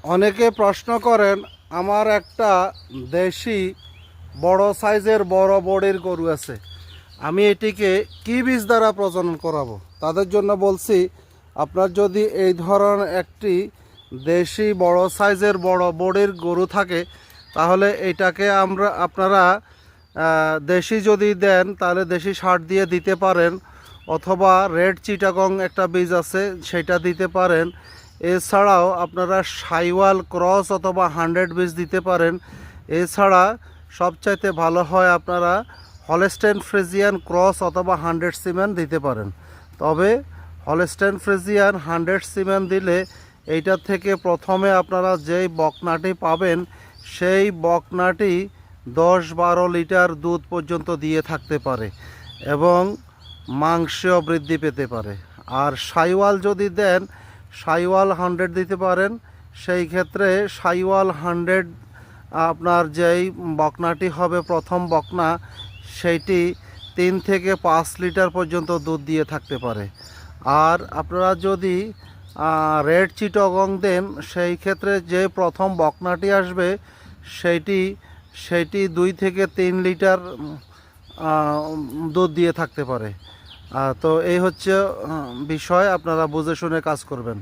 অনেকে প্রশ্ন করেন, আমার একটা দেশি বড় সাইজের বড় বডির গরু আছে, আমি এটিকে কি বীজ দ্বারা প্রজনন করাবো। তাদের জন্য বলছি, আপনার যদি এই ধরনের একটি দেশি বড় সাইজের বড় বডির গরু থাকে, তাহলে এটাকে আপনারা দেশি যদি দেন তাহলে দেশি সার দিয়ে দিতে পারেন, অথবা রেড চিটাগং একটা বীজ আছে সেটা দিতে পারেন। এছাড়াও আপনারা সাইওয়াল ক্রস অথবা 100 বীজ দিতে পারেন। এছাড়া সবচাইতে ভালো হয় আপনারা হলস্টেইন ফ্রিজিয়ান ক্রস অথবা 100 সিমেন্ট দিতে পারেন। তবে হলস্টেইন ফ্রিজিয়ান 100 সিমেন্ট দিলে এইটার থেকে প্রথমে আপনারা যেই বকনাটি পাবেন সেই বকনাটি 10-12 লিটার দুধ পর্যন্ত দিয়ে থাকতে পারে এবং মাংসও বৃদ্ধি পেতে পারে। আর সাইওয়াল যদি দেন, সাইওয়াল 100 দিতে পারেন। সেই ক্ষেত্রে সাইওয়াল 100 আপনার যেই বকনাটি হবে প্রথম বকনা, সেইটি 3 থেকে 5 লিটার পর্যন্ত দুধ দিয়ে থাকতে পারে। আর আপনারা যদি রেড চিটাগং দেন, সেই ক্ষেত্রে যে প্রথম বকনাটি আসবে সেইটি 2 থেকে 3 লিটার দুধ দিয়ে থাকতে পারে। তো এই হচ্ছে বিষয়, আপনারা বুঝে শুনে কাজ করবেন।